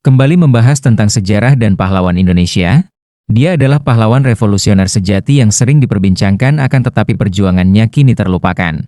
Kembali membahas tentang sejarah dan pahlawan Indonesia, dia adalah pahlawan revolusioner sejati yang sering diperbincangkan akan tetapi perjuangannya kini terlupakan.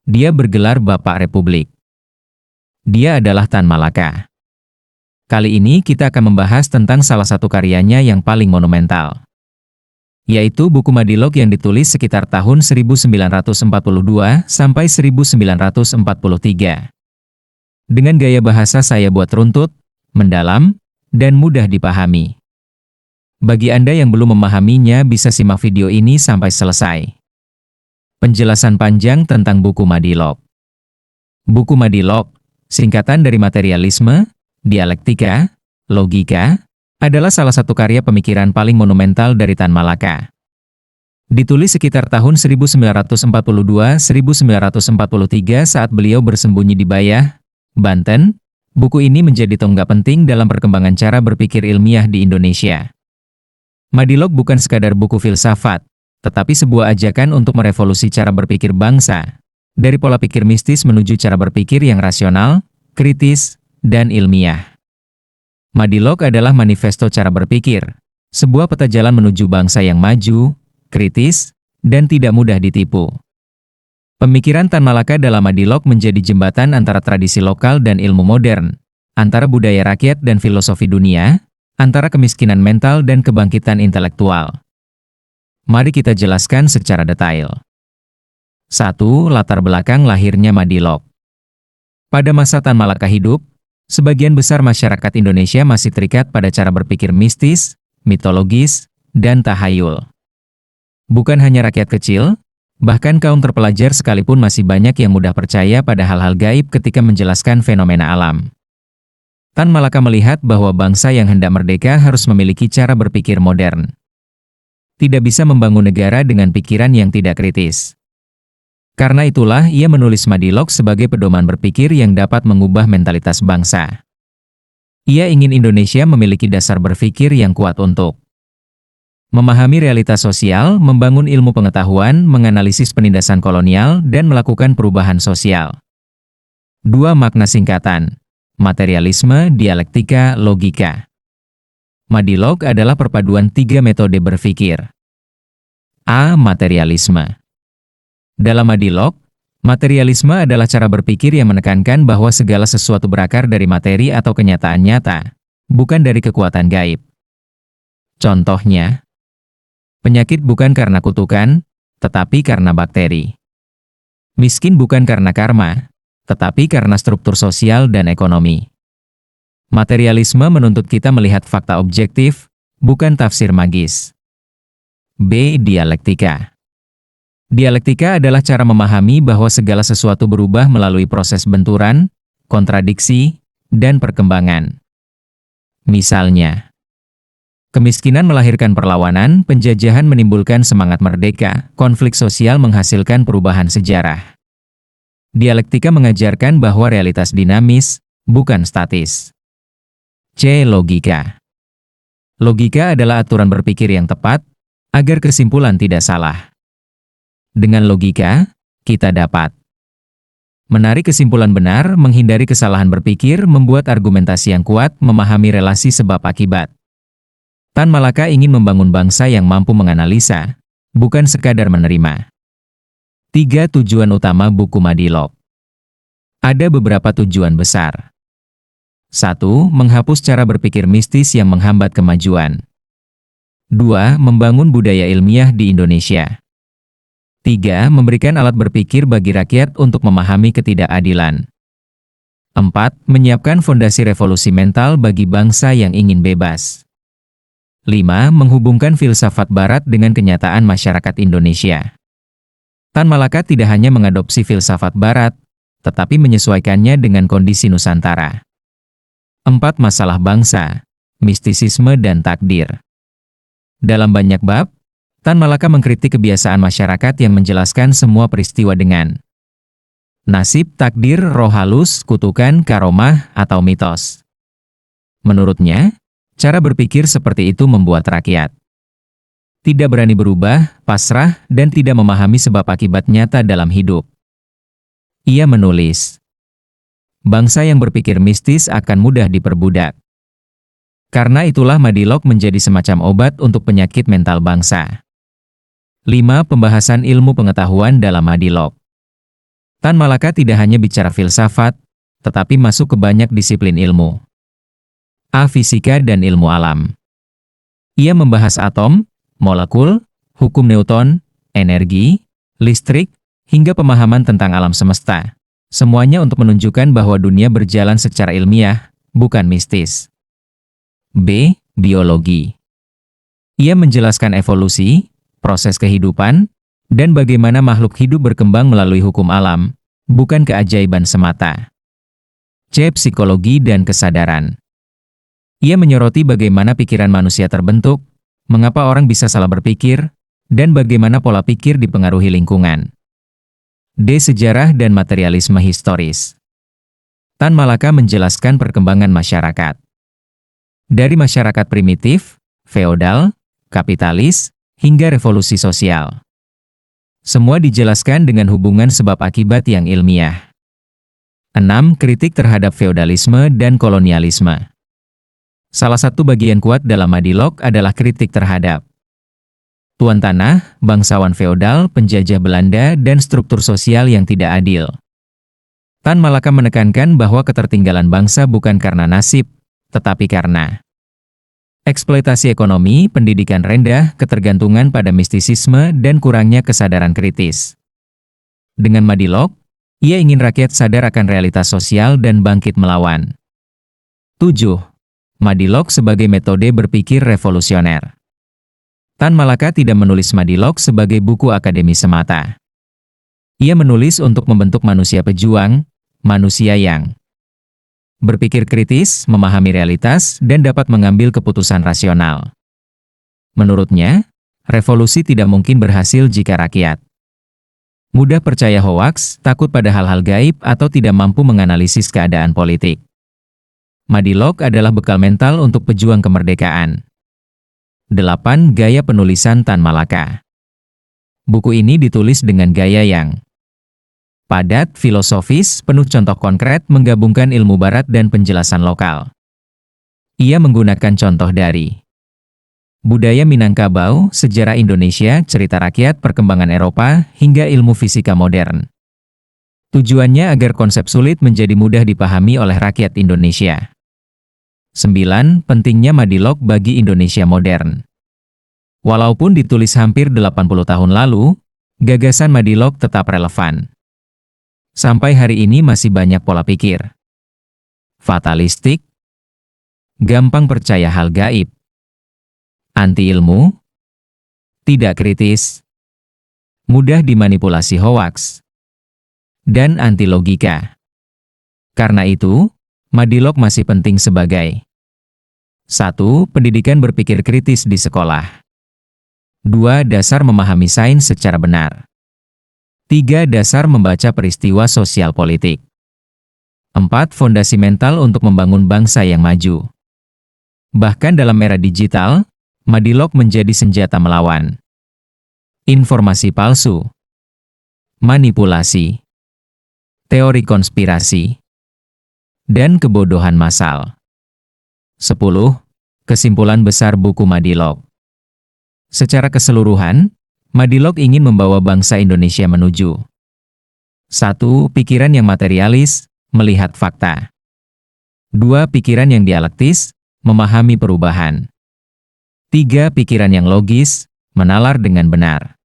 Dia bergelar Bapak Republik. Dia adalah Tan Malaka. Kali ini kita akan membahas tentang salah satu karyanya yang paling monumental, yaitu buku Madilog yang ditulis sekitar tahun 1942 sampai 1943. Dengan gaya bahasa saya buat runtut, mendalam, dan mudah dipahami. Bagi Anda yang belum memahaminya bisa simak video ini sampai selesai. Penjelasan panjang tentang buku Madilog. Buku Madilog, singkatan dari materialisme, dialektika, logika, adalah salah satu karya pemikiran paling monumental dari Tan Malaka. Ditulis sekitar tahun 1942-1943 saat beliau bersembunyi di Bayah, Banten, buku ini menjadi tonggak penting dalam perkembangan cara berpikir ilmiah di Indonesia. Madilog bukan sekadar buku filsafat, tetapi sebuah ajakan untuk merevolusi cara berpikir bangsa, dari pola pikir mistis menuju cara berpikir yang rasional, kritis, dan ilmiah. Madilog adalah manifesto cara berpikir, sebuah peta jalan menuju bangsa yang maju, kritis, dan tidak mudah ditipu. Pemikiran Tan Malaka dalam Madilog menjadi jembatan antara tradisi lokal dan ilmu modern, antara budaya rakyat dan filosofi dunia, antara kemiskinan mental dan kebangkitan intelektual. Mari kita jelaskan secara detail. 1. Latar belakang lahirnya Madilog. Pada masa Tan Malaka hidup, sebagian besar masyarakat Indonesia masih terikat pada cara berpikir mistis, mitologis, dan tahayul. Bukan hanya rakyat kecil, bahkan kaum terpelajar sekalipun masih banyak yang mudah percaya pada hal-hal gaib ketika menjelaskan fenomena alam. Tan Malaka melihat bahwa bangsa yang hendak merdeka harus memiliki cara berpikir modern. Tidak bisa membangun negara dengan pikiran yang tidak kritis. Karena itulah ia menulis Madilog sebagai pedoman berpikir yang dapat mengubah mentalitas bangsa. Ia ingin Indonesia memiliki dasar berpikir yang kuat untuk memahami realitas sosial, membangun ilmu pengetahuan, menganalisis penindasan kolonial, dan melakukan perubahan sosial. 2. Makna singkatan. Materialisme, dialektika, logika. Madilog adalah perpaduan 3 metode berpikir. A. Materialisme. Dalam Madilog, materialisme adalah cara berpikir yang menekankan bahwa segala sesuatu berakar dari materi atau kenyataan nyata, bukan dari kekuatan gaib. Contohnya, penyakit bukan karena kutukan, tetapi karena bakteri. Miskin bukan karena karma, tetapi karena struktur sosial dan ekonomi. Materialisme menuntut kita melihat fakta objektif, bukan tafsir magis. B. Dialektika. Dialektika adalah cara memahami bahwa segala sesuatu berubah melalui proses benturan, kontradiksi, dan perkembangan. Misalnya, kemiskinan melahirkan perlawanan, penjajahan menimbulkan semangat merdeka, konflik sosial menghasilkan perubahan sejarah. Dialektika mengajarkan bahwa realitas dinamis, bukan statis. C. Logika. Logika adalah aturan berpikir yang tepat, agar kesimpulan tidak salah. Dengan logika, kita dapat menarik kesimpulan benar, menghindari kesalahan berpikir, membuat argumentasi yang kuat, memahami relasi sebab akibat. Tan Malaka ingin membangun bangsa yang mampu menganalisa, bukan sekadar menerima. 3. Tujuan utama buku Madilog. Ada beberapa tujuan besar. 1. Menghapus cara berpikir mistis yang menghambat kemajuan. 2. Membangun budaya ilmiah di Indonesia. 3. Memberikan alat berpikir bagi rakyat untuk memahami ketidakadilan. 4. Menyiapkan fondasi revolusi mental bagi bangsa yang ingin bebas. 5. Menghubungkan filsafat Barat dengan kenyataan masyarakat Indonesia. Tan Malaka tidak hanya mengadopsi filsafat Barat, tetapi menyesuaikannya dengan kondisi Nusantara. 4. Masalah bangsa, mistisisme dan takdir. Dalam banyak bab, Tan Malaka mengkritik kebiasaan masyarakat yang menjelaskan semua peristiwa dengan nasib, takdir, roh halus, kutukan, karomah, atau mitos. Menurutnya, cara berpikir seperti itu membuat rakyat tidak berani berubah, pasrah, dan tidak memahami sebab akibat nyata dalam hidup. Ia menulis, bangsa yang berpikir mistis akan mudah diperbudak. Karena itulah Madilog menjadi semacam obat untuk penyakit mental bangsa. 5. Pembahasan ilmu pengetahuan dalam Madilog. Tan Malaka tidak hanya bicara filsafat, tetapi masuk ke banyak disiplin ilmu. A. Fisika dan ilmu alam. Ia membahas atom, molekul, hukum Newton, energi, listrik, hingga pemahaman tentang alam semesta. Semuanya untuk menunjukkan bahwa dunia berjalan secara ilmiah, bukan mistis. B. Biologi. Ia menjelaskan evolusi, proses kehidupan, dan bagaimana makhluk hidup berkembang melalui hukum alam, bukan keajaiban semata. C. Psikologi dan kesadaran. Ia menyoroti bagaimana pikiran manusia terbentuk, mengapa orang bisa salah berpikir, dan bagaimana pola pikir dipengaruhi lingkungan. D. Sejarah dan materialisme historis. Tan Malaka menjelaskan perkembangan masyarakat. Dari masyarakat primitif, feodal, kapitalis, hingga revolusi sosial. Semua dijelaskan dengan hubungan sebab akibat yang ilmiah. 6. Kritik terhadap feodalisme dan kolonialisme. Salah satu bagian kuat dalam Madilog adalah kritik terhadap tuan tanah, bangsawan feodal, penjajah Belanda, dan struktur sosial yang tidak adil. Tan Malaka menekankan bahwa ketertinggalan bangsa bukan karena nasib, tetapi karena eksploitasi ekonomi, pendidikan rendah, ketergantungan pada mistisisme, dan kurangnya kesadaran kritis. Dengan Madilog, ia ingin rakyat sadar akan realitas sosial dan bangkit melawan. 7. Madilog sebagai metode berpikir revolusioner. Tan Malaka tidak menulis Madilog sebagai buku akademi semata. Ia menulis untuk membentuk manusia pejuang, manusia yang berpikir kritis, memahami realitas, dan dapat mengambil keputusan rasional. Menurutnya, revolusi tidak mungkin berhasil jika rakyat mudah percaya hoaks, takut pada hal-hal gaib, atau tidak mampu menganalisis keadaan politik. Madilog adalah bekal mental untuk pejuang kemerdekaan. 8. Gaya penulisan Tan Malaka. Buku ini ditulis dengan gaya yang padat, filosofis, penuh contoh konkret, menggabungkan ilmu barat dan penjelasan lokal. Ia menggunakan contoh dari budaya Minangkabau, sejarah Indonesia, cerita rakyat, perkembangan Eropa, hingga ilmu fisika modern. Tujuannya agar konsep sulit menjadi mudah dipahami oleh rakyat Indonesia. 9. Pentingnya Madilog bagi Indonesia modern. Walaupun ditulis hampir 80 tahun lalu, gagasan Madilog tetap relevan. Sampai hari ini masih banyak pola pikir fatalistik, gampang percaya hal gaib, anti ilmu, tidak kritis, mudah dimanipulasi hoaks, dan anti logika. Karena itu, Madilog masih penting sebagai 1. Pendidikan berpikir kritis di sekolah. 2. Dasar memahami sains secara benar. 3. Dasar membaca peristiwa sosial politik. 4. Fondasi mental untuk membangun bangsa yang maju. Bahkan dalam era digital, Madilog menjadi senjata melawan informasi palsu, manipulasi, teori konspirasi, dan kebodohan massal. 10. Kesimpulan besar buku Madilog. Secara keseluruhan, Madilog ingin membawa bangsa Indonesia menuju 1. Pikiran yang materialis, melihat fakta. 2. Pikiran yang dialektis, memahami perubahan. 3. Pikiran yang logis, menalar dengan benar.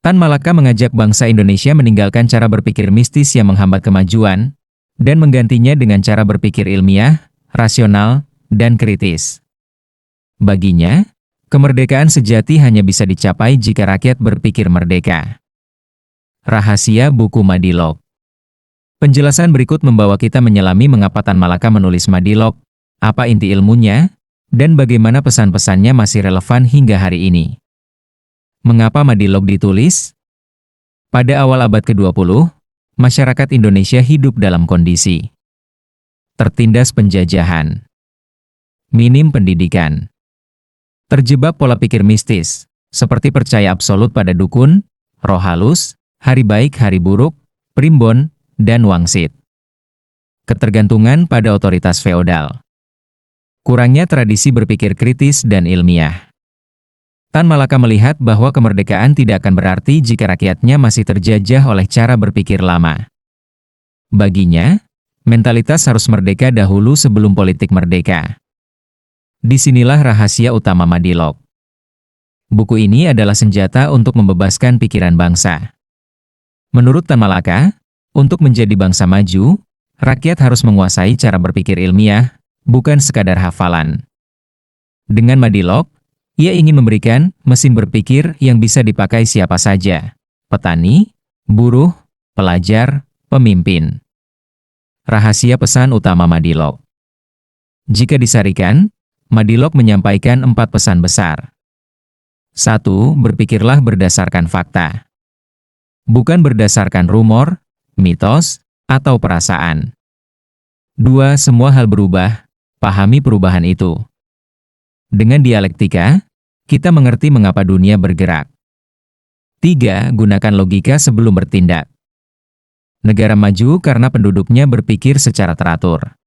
Tan Malaka mengajak bangsa Indonesia meninggalkan cara berpikir mistis yang menghambat kemajuan, dan menggantinya dengan cara berpikir ilmiah, rasional, dan kritis. Baginya, kemerdekaan sejati hanya bisa dicapai jika rakyat berpikir merdeka. Rahasia buku Madilog. Penjelasan berikut membawa kita menyelami mengapa Tan Malaka menulis Madilog, apa inti ilmunya, dan bagaimana pesan-pesannya masih relevan hingga hari ini. Mengapa Madilog ditulis? Pada awal abad ke-20, masyarakat Indonesia hidup dalam kondisi tertindas penjajahan, minim pendidikan, terjebak pola pikir mistis, seperti percaya absolut pada dukun, roh halus, hari baik hari buruk, primbon, dan wangsit. Ketergantungan pada otoritas feodal. Kurangnya tradisi berpikir kritis dan ilmiah. Tan Malaka melihat bahwa kemerdekaan tidak akan berarti jika rakyatnya masih terjajah oleh cara berpikir lama. Baginya, mentalitas harus merdeka dahulu sebelum politik merdeka. Disinilah rahasia utama Madilog. Buku ini adalah senjata untuk membebaskan pikiran bangsa. Menurut Tan Malaka, untuk menjadi bangsa maju, rakyat harus menguasai cara berpikir ilmiah, bukan sekadar hafalan. Dengan Madilog, ia ingin memberikan mesin berpikir yang bisa dipakai siapa saja, petani, buruh, pelajar, pemimpin. Rahasia pesan utama Madilog. Jika disarikan, Madilog menyampaikan 4 pesan besar. 1. Berpikirlah berdasarkan fakta. Bukan berdasarkan rumor, mitos, atau perasaan. 2. Semua hal berubah, pahami perubahan itu. Dengan dialektika, kita mengerti mengapa dunia bergerak. 3. Gunakan logika sebelum bertindak. Negara maju karena penduduknya berpikir secara teratur.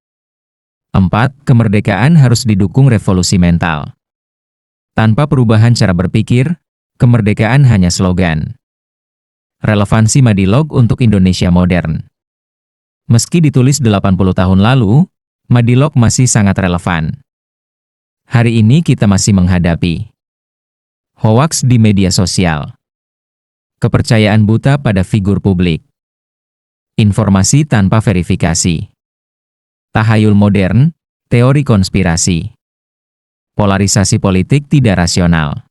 4. Kemerdekaan harus didukung revolusi mental. Tanpa perubahan cara berpikir, kemerdekaan hanya slogan. Relevansi Madilog untuk Indonesia modern. Meski ditulis 80 tahun lalu, Madilog masih sangat relevan. Hari ini kita masih menghadapi hoaks di media sosial, kepercayaan buta pada figur publik, informasi tanpa verifikasi, tahayul modern, teori konspirasi, polarisasi politik tidak rasional,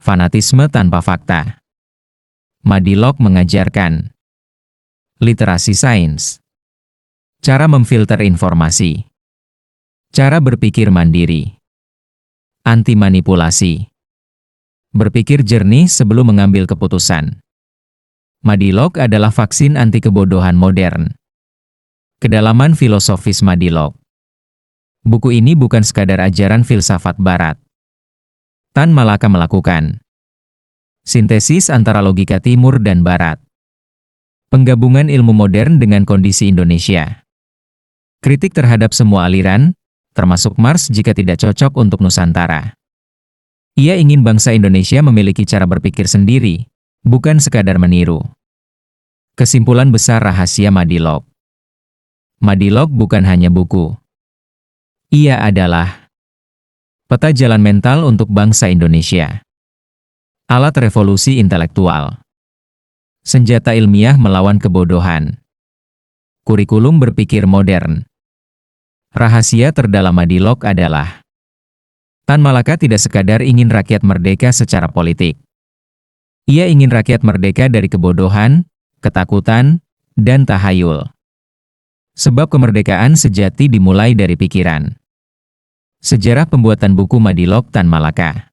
fanatisme tanpa fakta. Madilog mengajarkan literasi sains, cara memfilter informasi, cara berpikir mandiri, anti manipulasi, berpikir jernih sebelum mengambil keputusan. Madilog adalah vaksin anti kebodohan modern. Kedalaman filosofis Madilog. Buku ini bukan sekadar ajaran filsafat barat. Tan Malaka melakukan sintesis antara logika timur dan barat. Penggabungan ilmu modern dengan kondisi Indonesia. Kritik terhadap semua aliran, termasuk Mars jika tidak cocok untuk Nusantara. Ia ingin bangsa Indonesia memiliki cara berpikir sendiri, bukan sekadar meniru. Kesimpulan besar rahasia Madilog. Madilog bukan hanya buku. Ia adalah peta jalan mental untuk bangsa Indonesia. Alat revolusi intelektual. Senjata ilmiah melawan kebodohan. Kurikulum berpikir modern. Rahasia terdalam Madilog adalah Tan Malaka tidak sekadar ingin rakyat merdeka secara politik. Ia ingin rakyat merdeka dari kebodohan, ketakutan, dan tahayul. Sebab kemerdekaan sejati dimulai dari pikiran. Sejarah pembuatan buku Madilog Tan Malaka.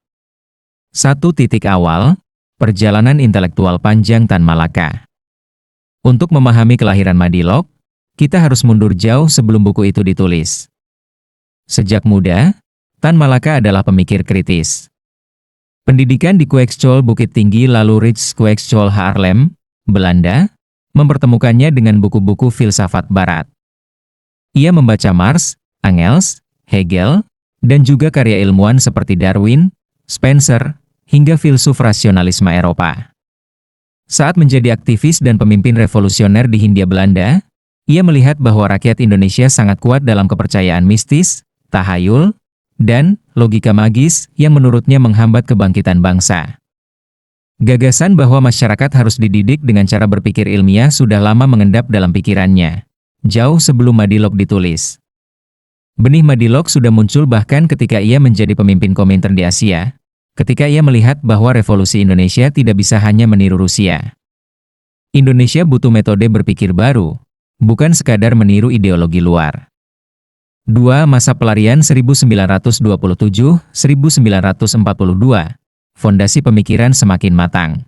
1. Titik awal, perjalanan intelektual panjang Tan Malaka. Untuk memahami kelahiran Madilog, kita harus mundur jauh sebelum buku itu ditulis. Sejak muda, Tan Malaka adalah pemikir kritis. Pendidikan di Kweekschol Bukit Tinggi lalu Rijkskweekschol Haarlem, Belanda, mempertemukannya dengan buku-buku filsafat barat. Ia membaca Marx, Engels, Hegel, dan juga karya ilmuwan seperti Darwin, Spencer, hingga filsuf rasionalisme Eropa. Saat menjadi aktivis dan pemimpin revolusioner di Hindia Belanda, ia melihat bahwa rakyat Indonesia sangat kuat dalam kepercayaan mistis, tahayul, dan logika magis yang menurutnya menghambat kebangkitan bangsa. Gagasan bahwa masyarakat harus dididik dengan cara berpikir ilmiah sudah lama mengendap dalam pikirannya, jauh sebelum Madilog ditulis. Benih Madilog sudah muncul bahkan ketika ia menjadi pemimpin Komintern di Asia, ketika ia melihat bahwa revolusi Indonesia tidak bisa hanya meniru Rusia. Indonesia butuh metode berpikir baru, bukan sekadar meniru ideologi luar. 2. Masa pelarian 1927-1942, fondasi pemikiran semakin matang.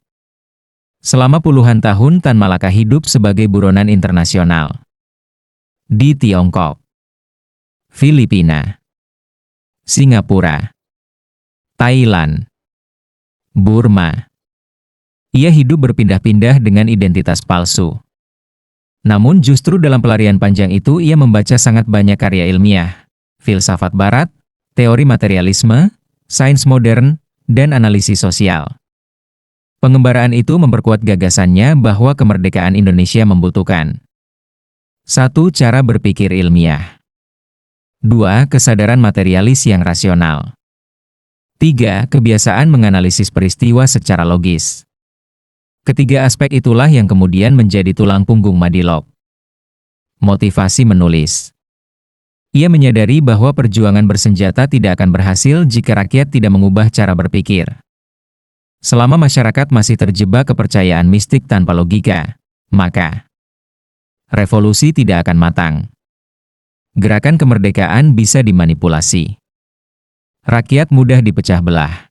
Selama puluhan tahun Tan Malaka hidup sebagai buronan internasional. Di Tiongkok, Filipina, Singapura, Thailand, Burma. Ia hidup berpindah-pindah dengan identitas palsu. Namun justru dalam pelarian panjang itu ia membaca sangat banyak karya ilmiah, filsafat barat, teori materialisme, sains modern, dan analisis sosial. Pengembaraan itu memperkuat gagasannya bahwa kemerdekaan Indonesia membutuhkan 1. Cara berpikir ilmiah. 2. Kesadaran materialis yang rasional. 3. Kebiasaan menganalisis peristiwa secara logis. Ketiga aspek itulah yang kemudian menjadi tulang punggung Madilog. Motivasi menulis. Ia menyadari bahwa perjuangan bersenjata tidak akan berhasil jika rakyat tidak mengubah cara berpikir. Selama masyarakat masih terjebak kepercayaan mistik tanpa logika, maka revolusi tidak akan matang. Gerakan kemerdekaan bisa dimanipulasi. Rakyat mudah dipecah belah.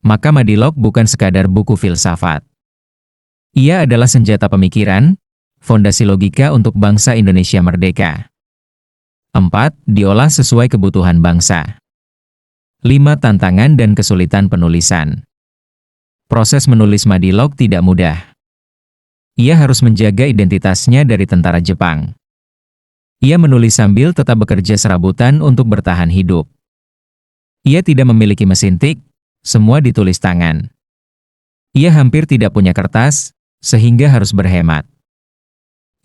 Maka Madilog bukan sekadar buku filsafat. Ia adalah senjata pemikiran, fondasi logika untuk bangsa Indonesia merdeka. 4. Diolah sesuai kebutuhan bangsa. 5. Tantangan dan kesulitan penulisan. Proses menulis Madilog tidak mudah. Ia harus menjaga identitasnya dari tentara Jepang. Ia menulis sambil tetap bekerja serabutan untuk bertahan hidup. Ia tidak memiliki mesin tik, semua ditulis tangan. Ia hampir tidak punya kertas, sehingga harus berhemat.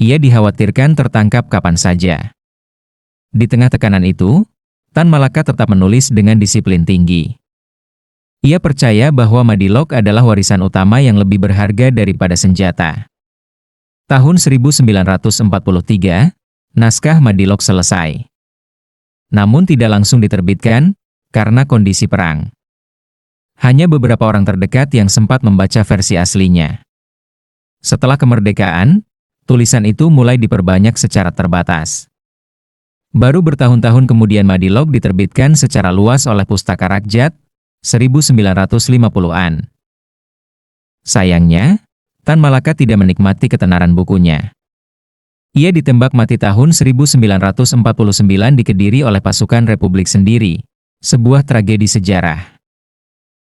Ia dikhawatirkan tertangkap kapan saja. Di tengah tekanan itu, Tan Malaka tetap menulis dengan disiplin tinggi. Ia percaya bahwa Madilog adalah warisan utama yang lebih berharga daripada senjata. Tahun 1943, naskah Madilog selesai. Namun tidak langsung diterbitkan, karena kondisi perang. Hanya beberapa orang terdekat yang sempat membaca versi aslinya. Setelah kemerdekaan, tulisan itu mulai diperbanyak secara terbatas. Baru bertahun-tahun kemudian Madilog diterbitkan secara luas oleh Pustaka Rakyat, 1950-an. Sayangnya, Tan Malaka tidak menikmati ketenaran bukunya. Ia ditembak mati tahun 1949 di Kediri oleh pasukan Republik sendiri, sebuah tragedi sejarah.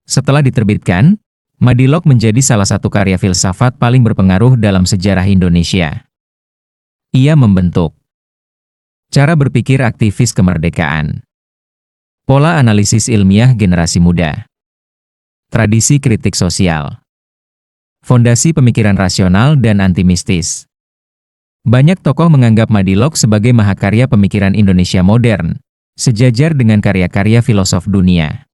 Setelah diterbitkan, Madilog menjadi salah satu karya filsafat paling berpengaruh dalam sejarah Indonesia. Ia membentuk cara berpikir aktivis kemerdekaan, pola analisis ilmiah generasi muda, tradisi kritik sosial, fondasi pemikiran rasional dan anti-mistis. Banyak tokoh menganggap Madilog sebagai mahakarya pemikiran Indonesia modern, sejajar dengan karya-karya filosof dunia.